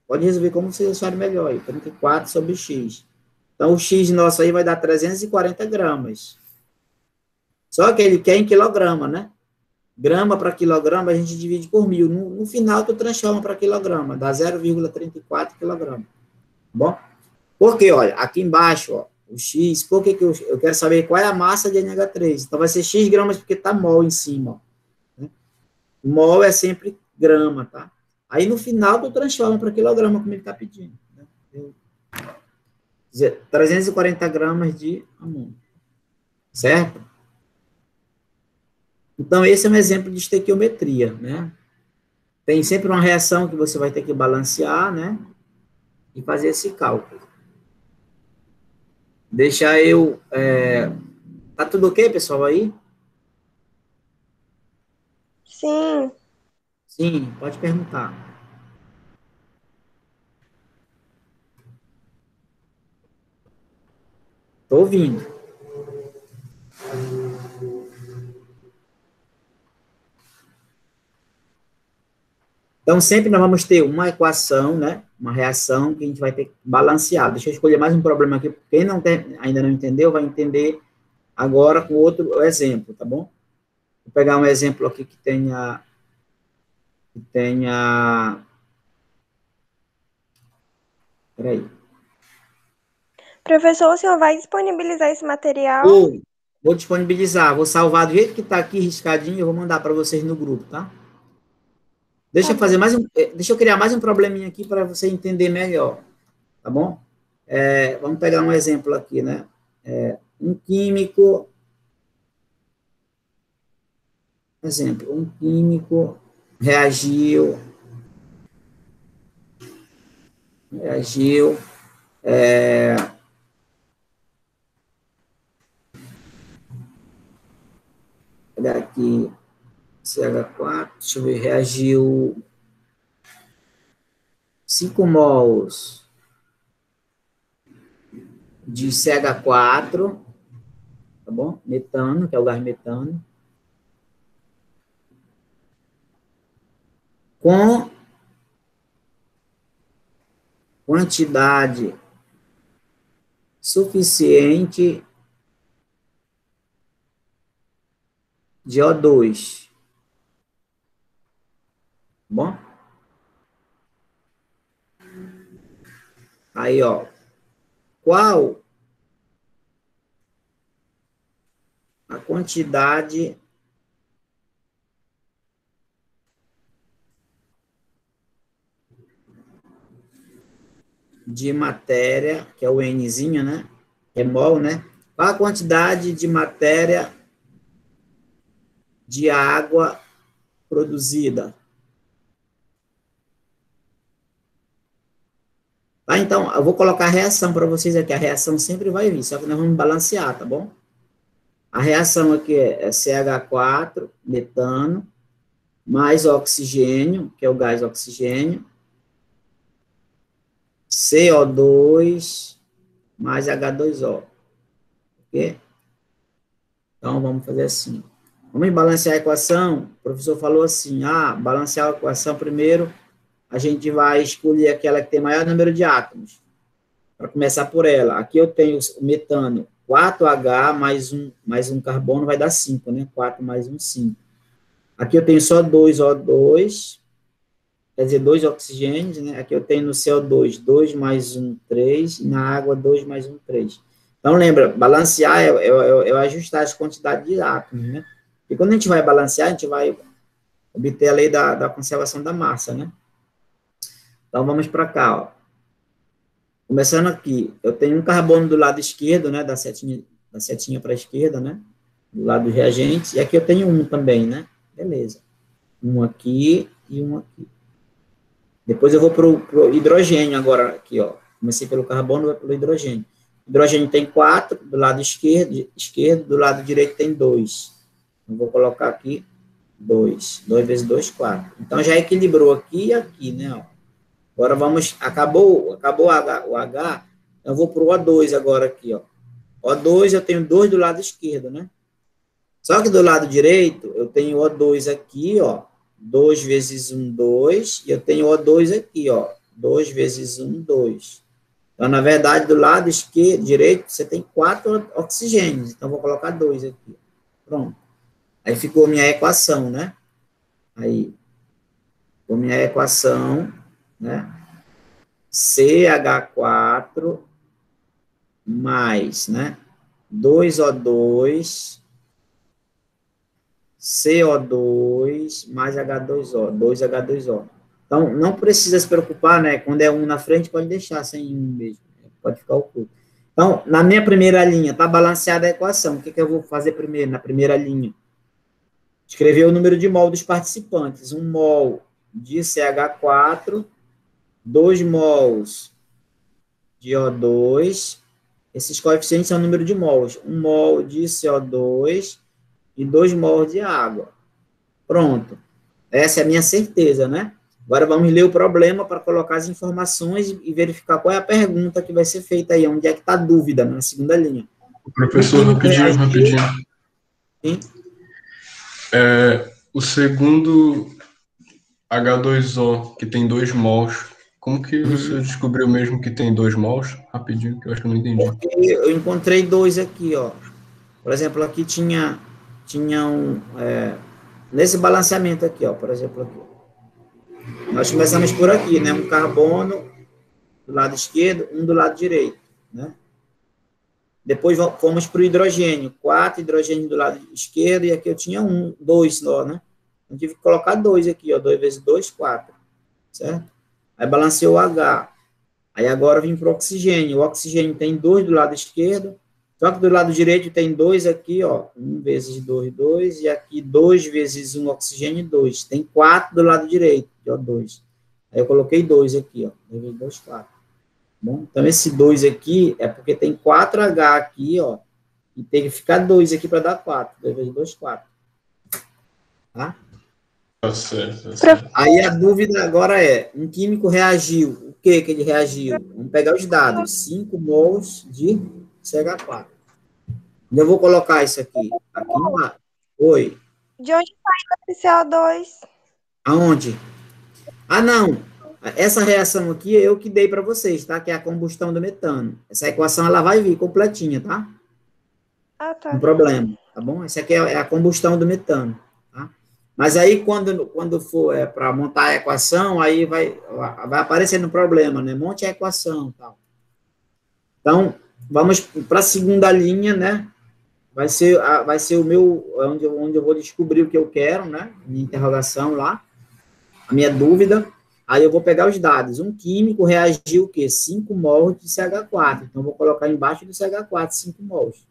Pode resolver como vocês acharem melhor aí, 34 sobre x. Então, o x nosso aí vai dar 340 gramas. Só que ele quer em quilograma, né? Grama para quilograma, a gente divide por 1000. No final, tu transforma para quilograma, dá 0,34 quilograma. Bom? Porque, olha, aqui embaixo, ó, o x, por que eu quero saber qual é a massa de NH3? Então, vai ser x gramas, porque está mol em cima, ó, né? Mol é sempre grama, tá? Aí, no final, tu transforma para quilograma, como ele está pedindo. Né? 340 gramas de amônio. Certo? Então, esse é um exemplo de estequiometria, né? Tem sempre uma reação que você vai ter que balancear, né? E fazer esse cálculo. Deixa eu... Tá tudo ok, pessoal, aí? Sim. Sim, pode perguntar. Estou ouvindo. Então, sempre nós vamos ter uma equação, né? Uma reação que a gente vai ter que balancear. Deixa eu escolher mais um problema aqui. Quem ainda não entendeu, vai entender agora com outro exemplo, tá bom? Vou pegar um exemplo aqui que tenha... Peraí. Professor, o senhor vai disponibilizar esse material? Vou disponibilizar. Vou salvar do jeito que está aqui, riscadinho, eu vou mandar para vocês no grupo, tá? Deixa eu fazer deixa eu criar mais um probleminha aqui para você entender melhor, tá bom? Vamos pegar um exemplo aqui, né? Um químico reagiu, olha aqui, CH4, deixa eu ver, reagiu 5 mols de CH4, tá bom? Metano, que é o gás metano, com quantidade suficiente de O2. Bom? Aí, ó. Qual a quantidade de matéria, que é o Nzinho, né? É mol, né? Qual a quantidade de matéria de água produzida? Tá, então, eu vou colocar a reação para vocês aqui. A reação sempre vai vir, só que nós vamos balancear, tá bom? A reação aqui é CH4, metano, mais oxigênio, que é o gás oxigênio, CO2, mais H2O. Ok? Então, vamos fazer assim. Vamos balancear a equação. O professor falou assim, balancear a equação primeiro, a gente vai escolher aquela que tem maior número de átomos. Para começar por ela. Aqui eu tenho o metano, 4H mais um carbono vai dar 5, né? 4 mais 1, 5. Aqui eu tenho só 2 O2, quer dizer, 2 oxigênios, né? Aqui eu tenho no CO2, 2 mais 1, 3, e na água, 2 mais 1, 3. Então, lembra, balancear é ajustar as quantidades de átomos, né? E quando a gente vai balancear, a gente vai obter a lei da conservação da massa, né? Então, vamos para cá, ó. Começando aqui, eu tenho um carbono do lado esquerdo, né, da setinha para a esquerda, né, do lado dos reagentes, e aqui eu tenho um também, né, beleza. Um aqui e um aqui. Depois eu vou para o hidrogênio agora, aqui, ó. Comecei pelo carbono, vai pelo hidrogênio. O hidrogênio tem 4, do lado esquerdo, do lado direito tem 2. Eu vou colocar aqui 2. 2 vezes 2, 4. Então, já equilibrou aqui e aqui, né, ó. Agora vamos, acabou o H, eu vou para o O2 agora aqui, ó. O2 eu tenho 2 do lado esquerdo, né? Só que do lado direito, eu tenho O2 aqui, ó. 2 vezes 1, 2. E eu tenho O2 aqui, ó. 2 vezes 1, 2. Então, na verdade, do lado direito, você tem 4 oxigênios. Então, vou colocar 2 aqui. Pronto. Aí ficou minha equação, né? Aí, ficou minha equação, né? CH4 mais, né? 2O2, CO2 mais H2O, 2H2O. Então, não precisa se preocupar, né? Quando é um na frente, pode deixar sem um mesmo. Pode ficar oculto. Então, na minha primeira linha, está balanceada a equação. O que eu vou fazer primeiro, na primeira linha? Escrever o número de mol dos participantes. 1 mol de CH4, 2 mols de O2. Esses coeficientes são o número de mols. 1 mol de CO2 e 2 mols de água. Pronto. Essa é a minha certeza, né? Agora vamos ler o problema para colocar as informações e verificar qual é a pergunta que vai ser feita aí, onde é que está a dúvida, na segunda linha. Professor, rapidinho. Sim? O segundo H2O, que tem 2 mols, como que você descobriu mesmo que tem 2 mols? Rapidinho, que eu acho que eu não entendi. Porque eu encontrei 2 aqui, ó. Por exemplo, aqui tinha um... nesse balanceamento aqui, ó, por exemplo, aqui. Nós começamos por aqui, né? Um carbono do lado esquerdo, um do lado direito, né? Depois fomos para o hidrogênio. 4 hidrogênios do lado esquerdo, e aqui eu tinha 2 só, né? Eu tive que colocar 2 aqui, ó. 2 vezes 2, 4. Certo? Aí balanceou o H. Aí agora eu vim para o oxigênio. O oxigênio tem 2 do lado esquerdo, só que do lado direito tem 2 aqui, ó. 1 vezes 2, 2. E aqui 2 vezes 1 oxigênio, 2. Tem 4 do lado direito, de O2. Aí eu coloquei 2 aqui, ó. 2 vezes 2, 4. Bom, então esse 2 aqui é porque tem 4H aqui, ó. E tem que ficar 2 aqui para dar 4. 2 vezes 2, 4. Tá? Tá certo. Aí a dúvida agora é, um químico reagiu. O que ele reagiu? Vamos pegar os dados. 5 mols de CH4. Eu vou colocar isso aqui. Aqui embaixo. Oi. De onde sai esse CO2? Aonde? Ah, não. Essa reação aqui eu que dei para vocês, tá? Que é a combustão do metano. Essa equação ela vai vir completinha, tá? Ah, tá. Não problema, tá bom? Essa aqui é a combustão do metano, tá? Mas aí, quando for para montar a equação, aí vai aparecer no problema, né? Monte a equação e tal. Então, vamos para a segunda linha, né? Vai ser o meu, onde eu vou descobrir o que eu quero, né? Minha interrogação lá, a minha dúvida. Aí eu vou pegar os dados. Um químico reagiu o quê? 5 mols de CH4. Então, eu vou colocar embaixo do CH4, 5 mols.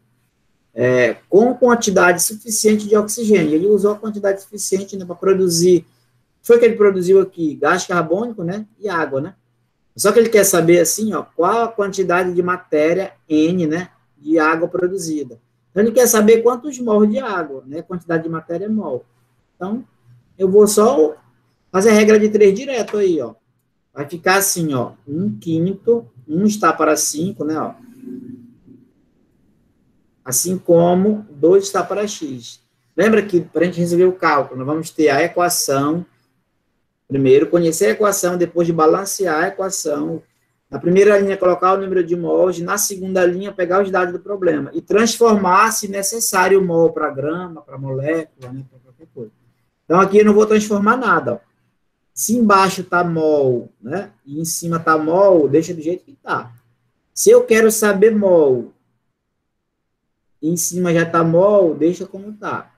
Com quantidade suficiente de oxigênio. Ele usou a quantidade suficiente, né, para produzir. Foi que ele produziu aqui? Gás carbônico, né? E água, né? Só que ele quer saber, assim, ó, qual a quantidade de matéria N, né, de água produzida. Então, ele quer saber quantos mol de água, né, quantidade de matéria é mol. Então, eu vou só fazer a regra de 3 direto aí, ó. Vai ficar assim, ó, 1/5, 1 está para 5, né, ó. Assim como 2 está para x. Lembra que, para a gente resolver o cálculo, nós vamos ter a equação, primeiro, conhecer a equação, depois de balancear a equação. Na primeira linha, colocar o número de mols, na segunda linha, pegar os dados do problema e transformar, se necessário, o mol para grama, para molécula, né, para qualquer coisa. Então, aqui eu não vou transformar nada, ó. Se embaixo está mol, né, e em cima está mol, deixa do jeito que está. Se eu quero saber mol, e em cima já está mol, deixa como está.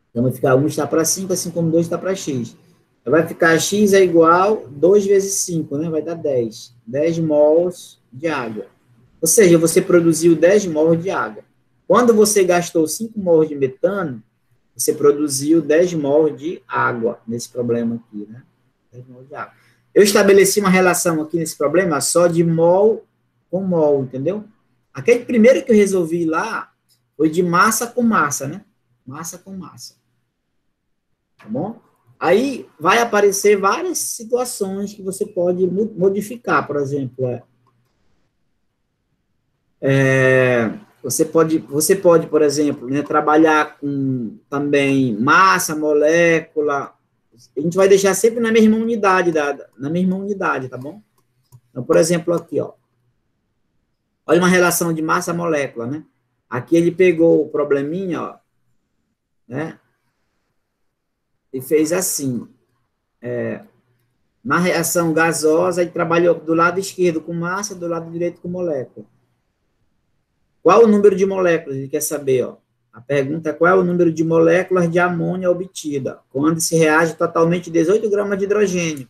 Então, vai ficar 1 está para 5, assim como 2 está para x. Então, vai ficar x é igual 2 vezes 5, né? Vai dar 10. 10 mols de água. Ou seja, você produziu 10 mols de água. Quando você gastou 5 mols de metano, você produziu 10 mols de água nesse problema aqui, né? 10 mols de água. Eu estabeleci uma relação aqui nesse problema só de mol com mol, entendeu? Aquele primeiro que eu resolvi lá foi de massa com massa, né? Massa com massa. Tá bom? Aí vai aparecer várias situações que você pode modificar, por exemplo. Você pode, por exemplo, né, trabalhar com também massa, molécula. A gente vai deixar sempre na mesma unidade, tá bom? Então, por exemplo, aqui, ó. Olha uma relação de massa-molécula, né? Aqui ele pegou o probleminha, ó, né? E fez assim. Na reação gasosa, ele trabalhou do lado esquerdo com massa, do lado direito com molécula. Qual o número de moléculas? Ele quer saber, ó. A pergunta é qual é o número de moléculas de amônia obtida quando se reage totalmente 18 gramas de hidrogênio.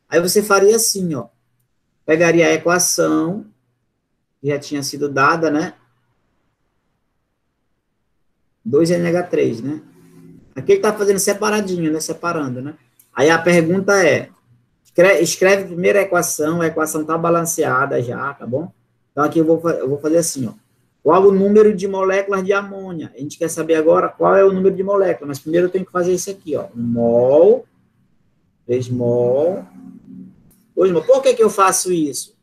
Aí você faria assim, ó. Pegaria a equação, que já tinha sido dada, né? 2NH3, né? Aqui ele está fazendo separadinho, né? Separando, né? Aí a pergunta é, escreve primeiro a equação está balanceada já, tá bom? Então aqui eu vou fazer assim, ó. Qual o número de moléculas de amônia? A gente quer saber agora qual é o número de moléculas, mas primeiro eu tenho que fazer isso aqui, ó. 1 mol, 3 mol, 2 mol. Por que eu faço isso?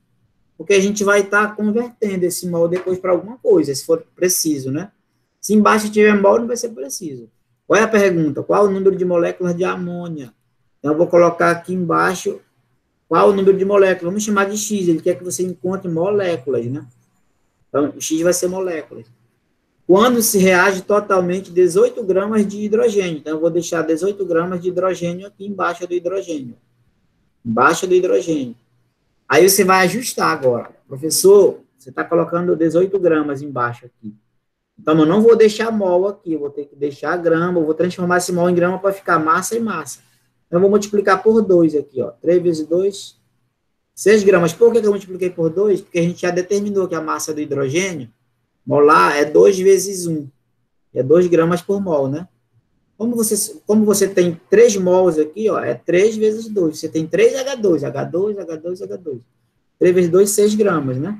Porque a gente vai estar convertendo esse mol depois para alguma coisa, se for preciso, né? Se embaixo tiver mol, não vai ser preciso. Qual é a pergunta? Qual o número de moléculas de amônia? Então, eu vou colocar aqui embaixo qual o número de moléculas. Vamos chamar de X, ele quer que você encontre moléculas, né? Então, X vai ser moléculas. Quando se reage totalmente 18 gramas de hidrogênio. Então, eu vou deixar 18 gramas de hidrogênio aqui embaixo do hidrogênio. Embaixo do hidrogênio. Aí você vai ajustar agora. Professor, você está colocando 18 gramas embaixo aqui. Então, eu não vou deixar mol aqui, eu vou ter que deixar grama, eu vou transformar esse mol em grama para ficar massa e massa. Então, eu vou multiplicar por 2 aqui, ó. 3 vezes 2, 6 gramas. Por que eu multipliquei por 2? Porque a gente já determinou que a massa do hidrogênio molar é 2 vezes 1. É 2 gramas por mol, né? Como você tem 3 mols aqui, ó, é 3 vezes 2. Você tem 3 H2, H2, H2, H2. 3 vezes 2, 6 gramas, né?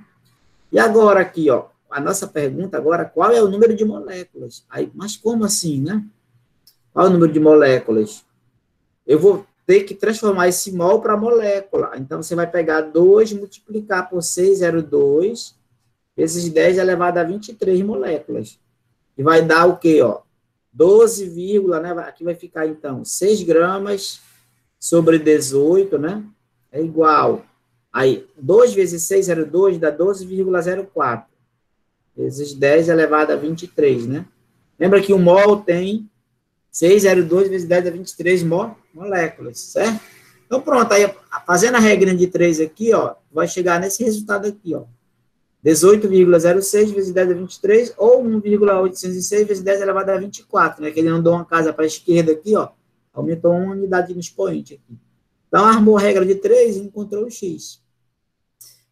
E agora aqui, ó, a nossa pergunta agora, qual é o número de moléculas? Aí, mas como assim, né? Qual é o número de moléculas? Eu vou ter que transformar esse mol para molécula. Então, você vai pegar 2, multiplicar por 6,02, vezes 10 elevado a 23 moléculas. E vai dar o quê, ó? 12, né? Aqui vai ficar, então, 6 gramas sobre 18, né? É igual. Aí, 2 vezes 6,02 dá 12,04. Vezes 10 elevado a 23, né? Lembra que o mol tem 6,02 vezes 10 a 23 moléculas, certo? Então, pronto, aí fazendo a regra de 3 aqui, ó, vai chegar nesse resultado aqui, ó. 18,06 vezes 10 a 23, ou 1,806 vezes 10 elevado a 24, né? Que ele andou uma casa para a esquerda aqui, ó, aumentou uma unidade no expoente aqui. Então, armou a regra de 3 e encontrou o X.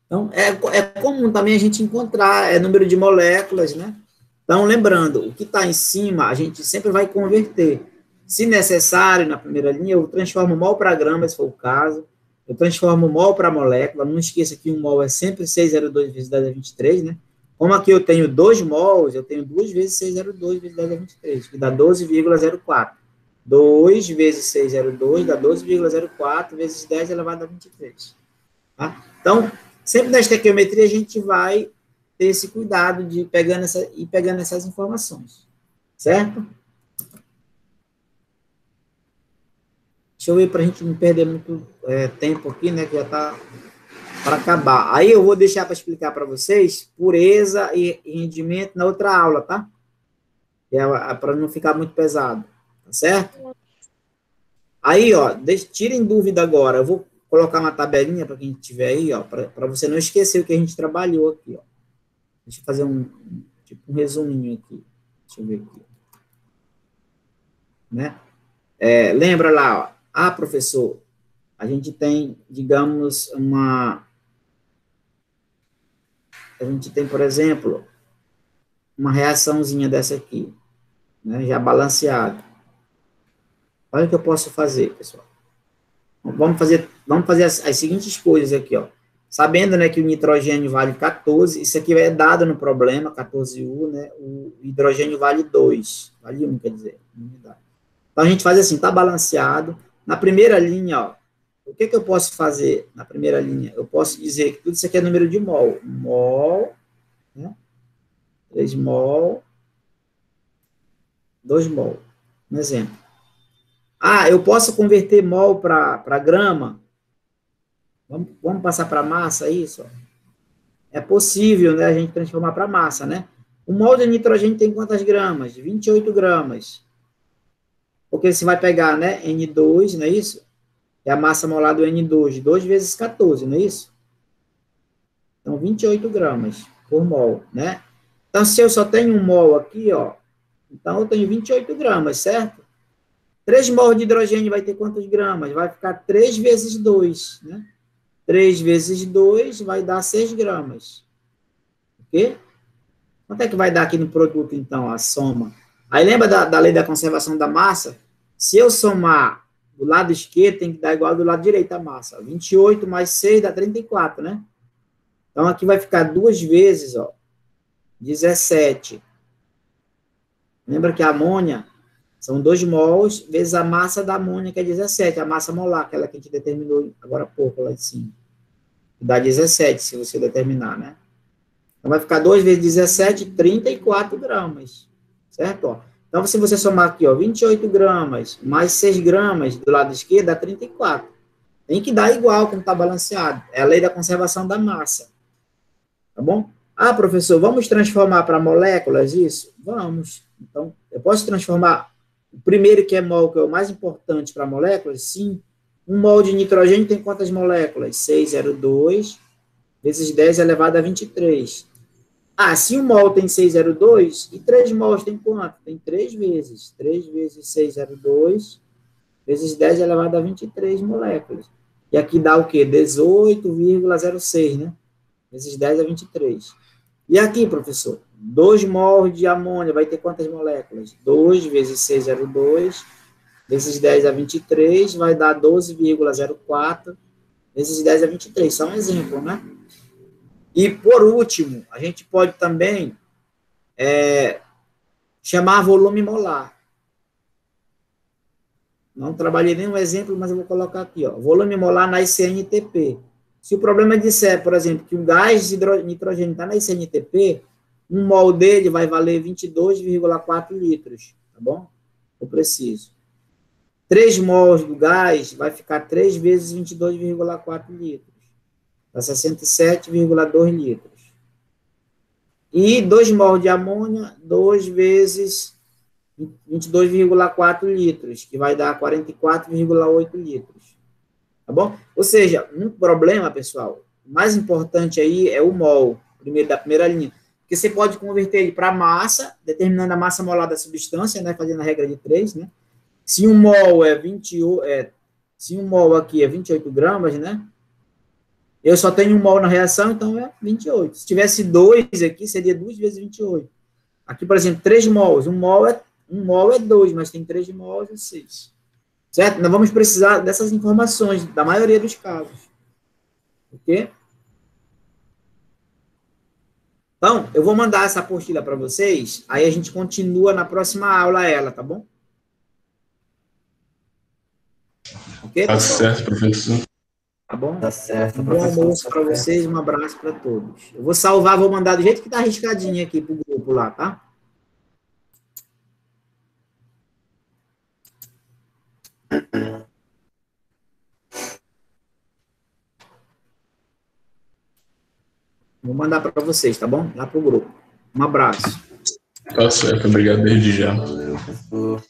Então, é comum também a gente encontrar número de moléculas, né? Então, lembrando, o que está em cima, a gente sempre vai converter. Se necessário, na primeira linha, eu transformo mol para grama, se for o caso. Eu transformo mol para molécula. Não esqueça que um mol é sempre 602 vezes 10 a 23, né? Como aqui eu tenho 2 mols, eu tenho 2 vezes 602 vezes 10 a 23, que dá 12,04. 2 vezes 602 dá 12,04 vezes 10 elevado a 23. Tá? Então, sempre na estequiometria a gente vai ter esse cuidado de ir pegando essas informações. Certo? Deixa eu ver para a gente não perder muito tempo aqui, né? Que já está para acabar. Aí eu vou deixar para explicar para vocês pureza e rendimento na outra aula, tá? Para não ficar muito pesado. Tá certo? Aí, ó, tirem dúvida agora. Eu vou colocar uma tabelinha para quem tiver aí, ó, para você não esquecer o que a gente trabalhou aqui, ó. Deixa eu fazer um resuminho aqui. Deixa eu ver aqui. Né? Lembra lá, ó. Ah, professor, a gente tem, digamos, a gente tem, por exemplo, uma reaçãozinha dessa aqui, né, já balanceada. Olha o que eu posso fazer, pessoal. Vamos fazer as seguintes coisas aqui, ó. Sabendo, né, que o nitrogênio vale 14, isso aqui é dado no problema, 14U, né, o hidrogênio vale 2, vale 1, quer dizer. Então, a gente faz assim, tá balanceado. Na primeira linha, ó, o que eu posso fazer na primeira linha? Eu posso dizer que tudo isso aqui é número de mol. Mol, né? 3 mol, 2 mol. Um exemplo. Ah, eu posso converter mol para grama? Vamos passar para massa, isso? É possível, né, a gente transformar para massa, né? O mol de nitrogênio tem quantas gramas? 28 gramas. Porque você vai pegar, né, N2, não é isso? É a massa molar do N2, 2 vezes 14, não é isso? Então, 28 gramas por mol, né? Então, se eu só tenho um mol aqui, ó, então eu tenho 28 gramas, certo? 3 mol de hidrogênio vai ter quantos gramas? Vai ficar 3 vezes 2, né? 3 vezes 2 vai dar 6 gramas. Ok? Quanto é que vai dar aqui no produto, então, a soma? Aí lembra da lei da conservação da massa? Se eu somar do lado esquerdo, tem que dar igual do lado direito a massa. 28 mais 6 dá 34, né? Então, aqui vai ficar 2 vezes, ó, 17. Lembra que a amônia são 2 mols vezes a massa da amônia, que é 17. A massa molar, aquela que a gente determinou agora há pouco, lá em cima. Dá 17, se você determinar, né? Então, vai ficar 2 vezes 17, 34 gramas. Certo? Ó. Então, se você somar aqui, ó, 28 gramas mais 6 gramas do lado esquerdo, dá 34. Tem que dar igual, como está balanceado. É a lei da conservação da massa. Tá bom? Ah, professor, vamos transformar para moléculas isso? Vamos. Então, eu posso transformar o primeiro, que é mol, que é o mais importante para moléculas? Sim. Um mol de nitrogênio tem quantas moléculas? 602 vezes 10 elevado a 23. Ah, se um mol tem 602, e 3 mols tem quanto? Tem 3 vezes. 3 vezes 602 vezes 10 elevado a 23 moléculas. E aqui dá o quê? 18,06, né? Vezes 10 a 23. E aqui, professor? 2 mols de amônia vai ter quantas moléculas? 2 vezes 602 vezes 10 a 23 vai dar 12,04 vezes 10 a 23. Só um exemplo, né? E, por último, a gente pode também chamar volume molar. Não trabalhei nenhum exemplo, mas eu vou colocar aqui, ó. Volume molar na ICNTP. Se o problema disser, por exemplo, que um gás de nitrogênio está na ICNTP, um mol dele vai valer 22,4 litros, tá bom? Eu preciso. 3 mols do gás vai ficar 3 vezes 22,4 litros. Dá 67,2 litros. E 2 mols de amônia, 2 vezes 22,4 litros, que vai dar 44,8 litros. Tá bom? Ou seja, um problema, pessoal, o mais importante aí é o mol, primeiro da primeira linha. Porque você pode converter ele para massa, determinando a massa molar da substância, né, fazendo a regra de 3, né? Se um mol se um mol aqui é 28 gramas, né? Eu só tenho um mol na reação, então é 28. Se tivesse 2 aqui, seria 2 vezes 28. Aqui, por exemplo, 3 mols. Um mol é 2, mas tem 3 mols, é 6. Certo? Nós vamos precisar dessas informações, da maioria dos casos. Ok? Então, eu vou mandar essa apostila para vocês, aí a gente continua na próxima aula ela, tá bom? Ok, Tá pessoal? certo, professor. Tá bom? Tá certo, Um bom professor. almoço Tá para certo. vocês, um abraço para todos. Eu vou salvar, vou mandar do jeito que tá arriscadinho aqui pro grupo lá, tá? Vou mandar para vocês, tá bom? Lá pro grupo. Um abraço. Tá certo, obrigado desde já. Valeu, professor.